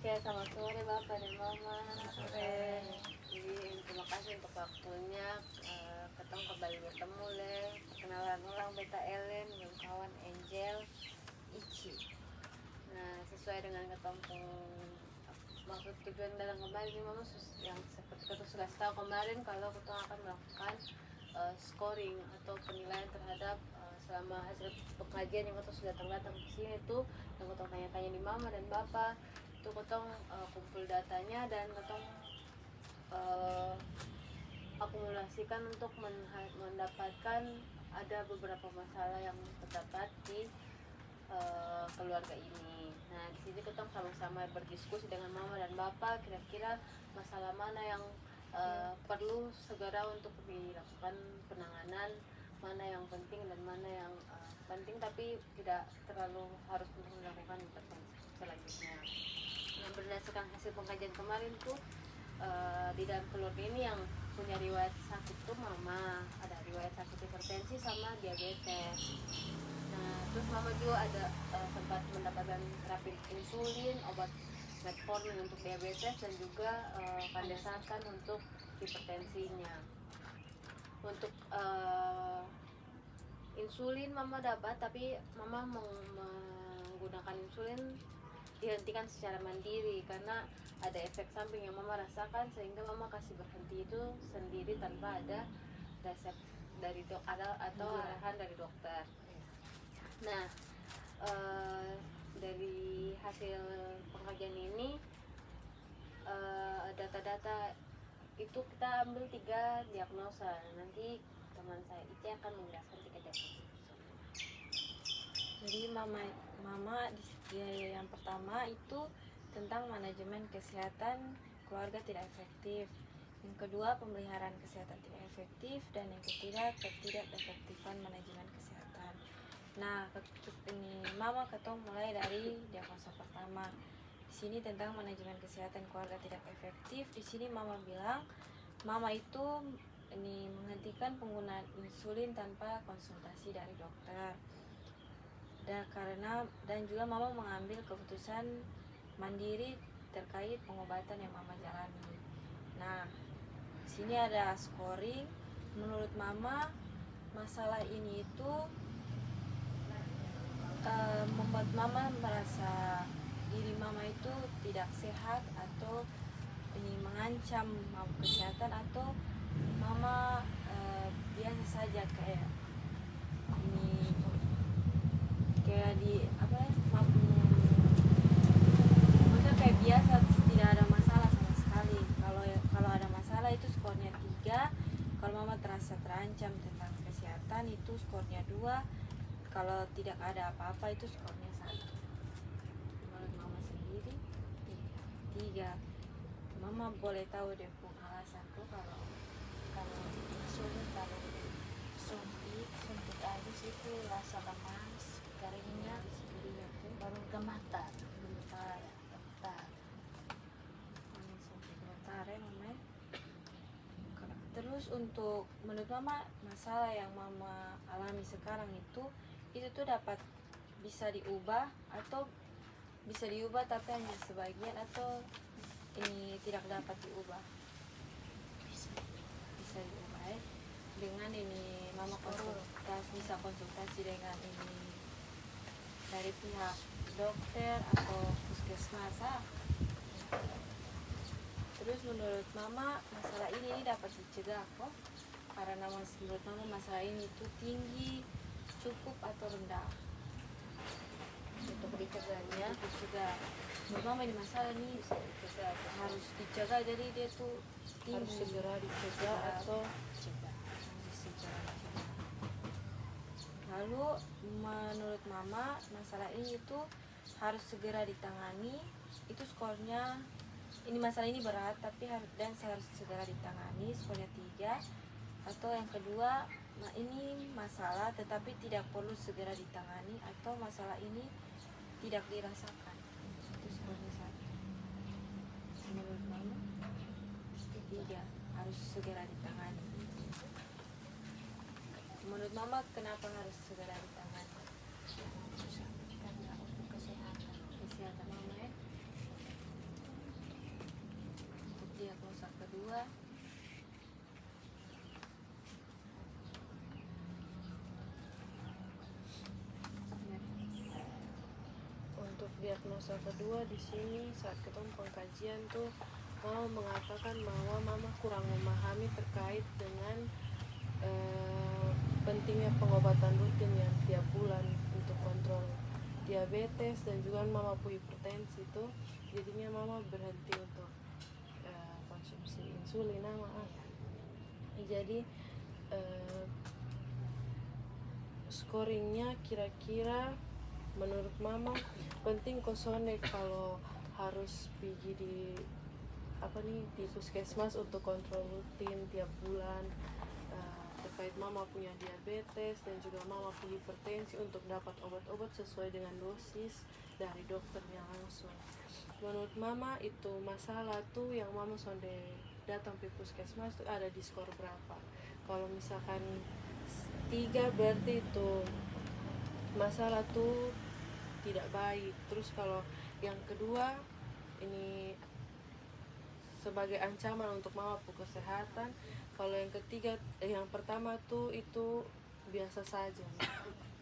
Oke, selamat sore Bapak dan Mama. Sore. Jadi terima kasih untuk waktunya. Ketemu kembali bertemu le. Perkenalan ulang Beta Ellen dengan kawan Angel Ichi. Nah, sesuai dengan ketemu maksud tujuan dalam kembali ini Mama yang seperti kita sudah tahu kemarin kalau kita akan melakukan scoring atau penilaian terhadap selama hasil pengajian yang kita sudah datang ke sini itu yang kita tanya-tanya di Mama dan Bapak itu kita kumpul datanya dan kita akumulasikan untuk mendapatkan ada beberapa masalah yang terdapat di keluarga ini. Nah, di sini kita sama-sama berdiskusi dengan Mama dan Bapak kira-kira masalah mana yang perlu segera untuk dilakukan penanganan, mana yang penting dan mana yang penting tapi tidak terlalu harus untuk dilakukan intervensi selanjutnya. Nah, berdasarkan hasil pengkajian kemarin tuh di dalam keluarga ini yang punya riwayat sakit tuh Mama, ada riwayat sakit hipertensi sama diabetes. Nah, terus Mama juga ada sempat mendapatkan terapi insulin, obat metformin untuk diabetes dan juga pandesatan untuk hipertensinya. Untuk insulin Mama dapat, tapi Mama menggunakan insulin dihentikan secara mandiri karena ada efek samping yang Mama rasakan sehingga Mama kasih berhenti itu sendiri tanpa ada resep dari atau arahan dari dokter. Nah, dari hasil pengkajian ini data-data itu kita ambil 3 diagnosa. Nanti teman saya Ici akan menjelaskan 3 diagnosa. Jadi mama yang pertama itu tentang manajemen kesehatan keluarga tidak efektif. Yang kedua, pemeliharaan kesehatan tidak efektif, dan yang ketiga, ketidakefektifan manajemen kesehatan. Nah, ini Mama ketemu mulai dari diagnosa pertama. Di sini tentang manajemen kesehatan keluarga tidak efektif. Di sini Mama bilang, Mama itu ini menghentikan penggunaan insulin tanpa konsultasi dari dokter. Dan juga Mama mengambil keputusan mandiri terkait pengobatan yang Mama jalani. Nah, di sini ada scoring. Menurut Mama, masalah ini itu membuat Mama merasa diri Mama itu tidak sehat atau ini mengancam kesehatan, atau Mama biasa saja kayak di maksudnya kayak biasa, tidak ada masalah sama sekali. Kalau ada masalah itu skornya 3. Kalau Mama terasa terancam tentang kesehatan itu skornya 2. Kalau tidak ada apa-apa itu skornya 1. Menurut Mama sendiri 3. Mama boleh tahu deh alasan tuh kalau sulit, kalau suntik habis itu rasa lemas, keringat, baru gemetar. Terus untuk menurut Mama, masalah yang Mama alami sekarang itu tuh dapat bisa diubah tapi hanya sebagian, atau ini tidak dapat diubah? Bisa diubah ya. Dengan ini Mama bisa konsultasi dengan ini dari pihak dokter atau puskesmas. Terus menurut Mama, masalah ini dapat dicegah kok? Karena menurut Mama masalah ini itu tinggi, cukup atau rendah? Untuk dicegahnya, menurut Mama ini masalah ini harus dicegah, jadi dia tuh tinggi. Harus segera dicegah atau Lalu menurut Mama, masalah ini itu harus segera ditangani. Itu skornya, ini masalah ini berat tapi harus segera ditangani, skornya 3. Atau yang kedua, ini masalah tetapi tidak perlu segera ditangani, atau masalah ini tidak dirasakan, itu skornya 1. Menurut Mama 3, harus segera ditangani. Menurut Mama kenapa harus segera ditangani? Karena untuk kesehatan Mama ya. kedua Untuk diagnosa kedua di sini saat ketemu pengkajian tuh mama mengatakan bahwa mama kurang memahami terkait dengan pentingnya pengobatan rutin yang tiap bulan untuk kontrol diabetes dan juga mama punya hipertensi itu, jadinya mama berhenti untuk konsumsi insulin jadi scoringnya kira-kira menurut mama penting kosone kalau harus pergi di di puskesmas untuk kontrol rutin tiap bulan terkait mama punya diabetes dan juga mama punya hipertensi untuk dapat obat-obat sesuai dengan dosis dari dokternya langsung. Menurut mama itu masalah tuh yang mama sonde datang ke puskesmas tuh ada di skor berapa. Kalau misalkan 3 berarti itu masalah tuh tidak baik. Terus kalau yang kedua ini sebagai ancaman untuk mama pu kesehatan. Kalau yang ketiga yang pertama tuh itu biasa saja.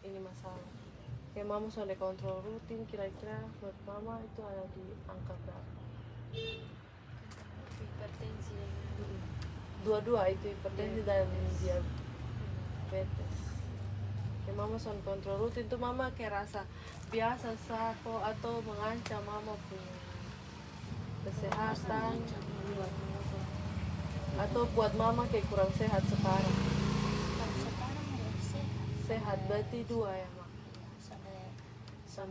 Ini masalah. Kayak mama sudah kontrol rutin kira-kira menurut mama itu ada di angka berapa? Hipertensi Dua-dua itu hipertensi dan diabetes. Kayak mama sudah kontrol rutin tuh mama kayak rasa biasa sako atau mengancam mama punya kesehatan atau buat mama kayak kurang sehat sekarang. kalau sekarang ya Sehat berarti 2 ya mak. sampai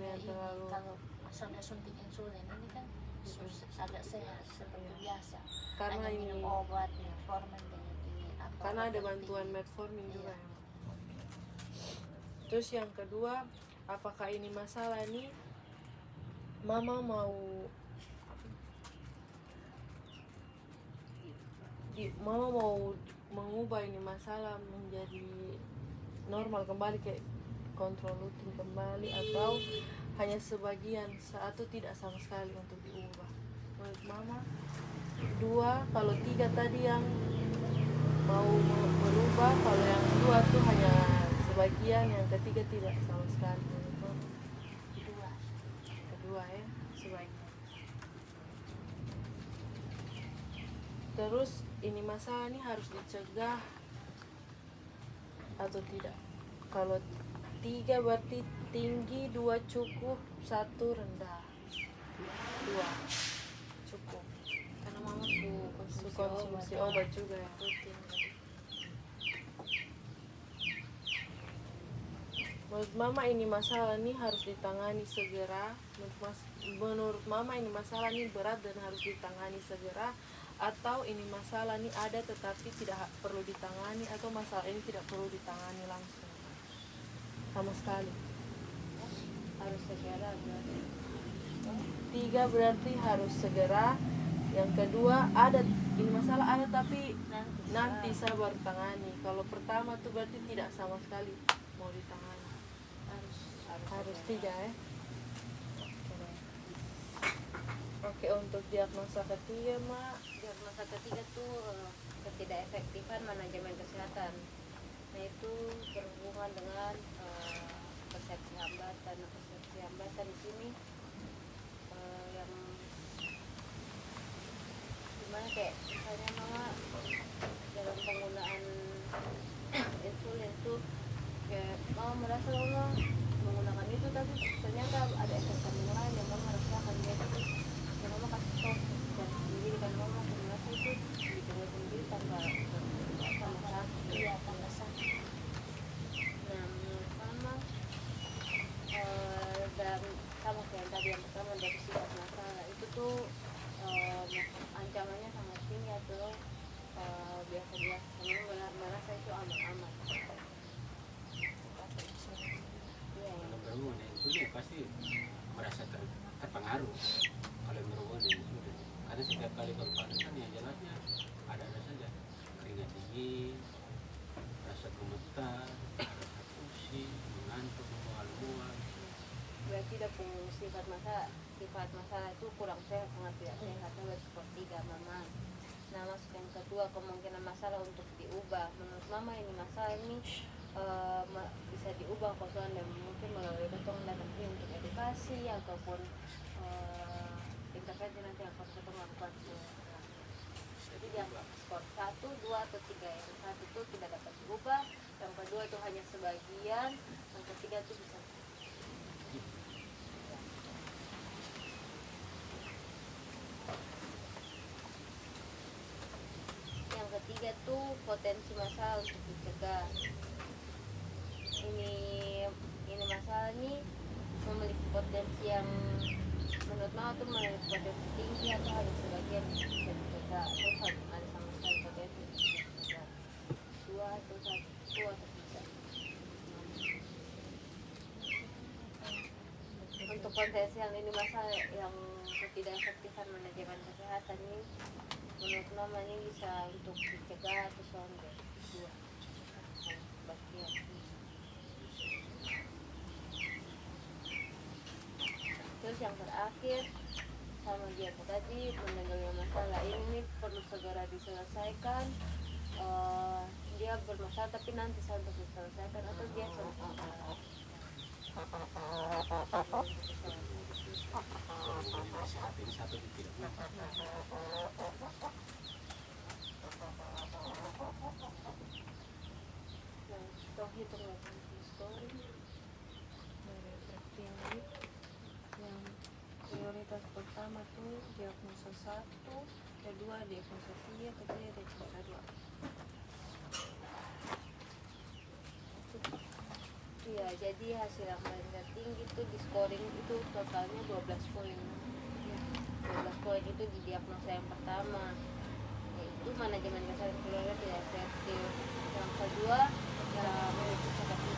yang ini terlalu- kalau sampai suntik insulin ini kan agak sehat seperti biasa. Karena hanya ini minum obat metformin dengan ini apa karena ada obat bantuan tinggi. metformin juga Iya. ya mak. Terus yang kedua, apakah ini masalah nih mama mau mengubah ini masalah menjadi normal kembali kayak kontrol rutin kembali atau hanya sebagian atau tidak sama sekali untuk diubah. Menurut mama 2, kalau 3 tadi yang mau berubah, kalau yang 2 tuh hanya sebagian, yang ketiga tidak sama sekali. Menurut mama kedua ya sebagian. Terus ini masalah ini harus dicegah atau tidak? Kalau 3 berarti tinggi, 2 cukup, 1 rendah. 2 cukup. karena mama pu Konsumsi obat juga ya. rutin. Menurut mama ini masalah ini harus ditangani segera. Menurut mama ini masalah ini berat dan harus ditangani segera, atau ini masalah ini ada tetapi tidak perlu ditangani, atau masalah ini tidak perlu ditangani langsung sama sekali. Harus segera berarti. 3 berarti harus segera. Yang kedua ada ini masalah ada tapi nanti sabar tangani. Kalau pertama tuh berarti tidak sama sekali mau ditangani. Harus 3 ya. Oke, untuk diagnosa ketiga mak, Diagnosa ketiga tuh ketidakefektifan manajemen kesehatan. Nah itu berhubungan dengan persepsi hambatan. Persepsi hambatan di sini yang gimana kayak misalnya mama dalam penggunaan insulin tuh kayak mama merasa mama menggunakan itu tapi ternyata ada efek samping lain yang mama rasakan gitu. Dan mama kasih stop dan sendiri kan mama merasa itu didengar sendiri tanpa sakit. Iya, tambah sakit. Nah menurut mama dan sama kayak yang tadi yang pertama dari sifat masalah itu tuh ancamannya sangat tinggi atau biasa-biasa. Mama merasa itu aman-aman. Iya. Kalau berhubungan dengan insulin pasti merasa terpengaruh kalau berhubungan dengan insulin, karena setiap kali kalau panas kan yang jelasnya ada saja keringat dingin, rasa gemetar, rasa pusing, mengantuk, mual-mual. Berarti tidak punya sifat masalah itu kurang sehat, sangat tidak sehat. Berarti seperti mama. Nah, masuk yang kedua, kemungkinan masalah untuk diubah. Menurut mama ini masalah ini bisa diubah kosong dan mungkin melalui ketong datang ini untuk edukasi ataupun intervensi nanti yang ketong lakukan. Jadi yang skor 1, 2, atau 3. Yang satu itu tidak dapat diubah, yang kedua itu hanya sebagian, yang ketiga itu bisa. Yang ketiga tuh potensi masalah untuk dicegah. Ini masalah ini memiliki potensi yang menurut mama tuh memiliki potensi tinggi atau hanya sebagian bisa dicegah atau ada sama sekali potensi bisa dicegah. 2 atau 1 atau 3. Untuk potensi yang ini masalah yang ketidakefektifan manajemen kesehatan ini menurut mama ini bisa untuk dicegah atau sampai 2 bagian. Terus yang terakhir sama dia tadi menanggapi masalah ini perlu segera diselesaikan. Dia bermasalah tapi nanti sampai diselesaikan atau dia selesai. Sehat ini satu tidak. Nah, toh hitung lagi scoring. Dari tertinggi yang prioritas pertama tuh diagnosa 1, kedua diagnosa 3, ketiga diagnosa 2. Iya, jadi hasil yang paling tertinggi itu di scoring itu totalnya 12 poin. 12 poin itu di diagnosa yang pertama, yaitu manajemen kesehatan keluarga tidak efektif. Yang kedua,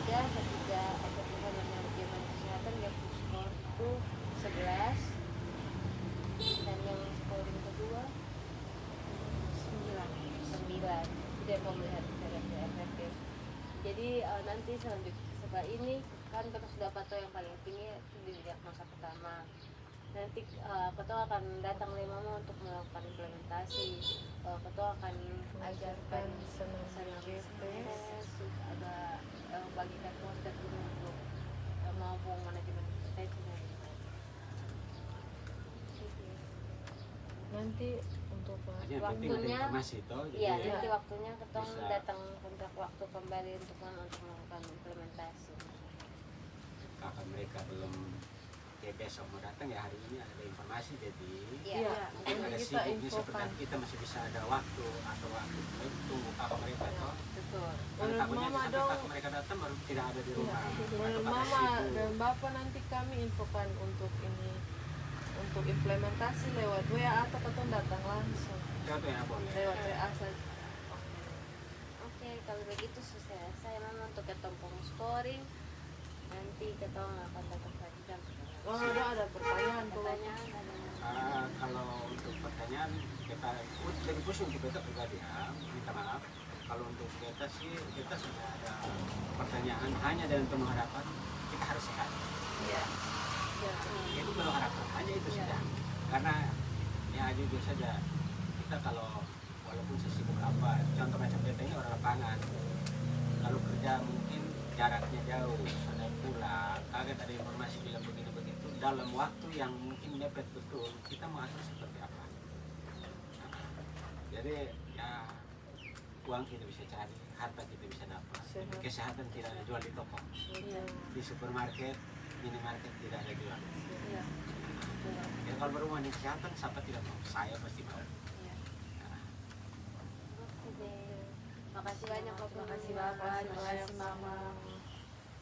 ketiga efektifan manajemen kesehatan yang skor itu 11. Dan yang scoring kedua 9. Tidak melihat tidak efektif. Jadi nanti selanjutnya setelah ini kan kita sudah tahu yang paling tinggi itu di diagnosa pertama. Nanti ketua akan datang oleh mama untuk melakukan implementasi. Ketua akan ajarkan senam GPS, ada bagikan konsep ini untuk maupun manajemen kompetensi. Nanti untuk Yang penting ada Waktunya, informasi toh. iya, Jadi nanti waktunya ketong bisa. datang kontrak waktu kembali untuk melakukan implementasi. kakak mereka belum kayak besok mau datang ya hari ini ada informasi jadi Iya. mungkin Jadi ada kita sibuknya infokan. seperti kita masih bisa ada waktu atau waktu tunggu kakak mereka toh. Betul. Karena Menurut takutnya mama sampai dong. kakak mereka datang baru tidak ada di rumah. menurut Atau pada mama sibuk. dan bapak nanti kami infokan untuk ini, untuk implementasi lewat WA atau ketemu datang langsung Contoh yang boleh. lewat WA saja. Oke, kalau begitu selesai mama untuk ketemu scoring. Nanti ketong akan datang lagi jam. Oh, ada pertanyaan tuh. Pertanyaan ada. Kalau untuk pertanyaan kita lebih khusus untuk kita pribadi ya minta maaf. Kalau untuk kita sih kita sudah ada pertanyaan hanya dengan penuh harapan kita harus sehat. Iya. Ya. Itu penuh harapan hanya itu saja. Karena ya jujur saja kita kalau walaupun sesibuk apa contoh macam kita ini orang lapangan kalau kerja mungkin jaraknya jauh sudah pulang kaget ada informasi bilang begini begitu dalam waktu yang mungkin mepet betul kita mau atur seperti apa. Jadi ya uang kita bisa cari harta kita bisa dapat tapi kesehatan tidak ada jual di toko Iya. di supermarket minimarket tidak ada jual. Iya. Ya kalau berhubungan dengan kesehatan siapa tidak mau saya pasti mau. Oke deh. Makasih banyak Bapak. Terima kasih Bapak, terima kasih Mama.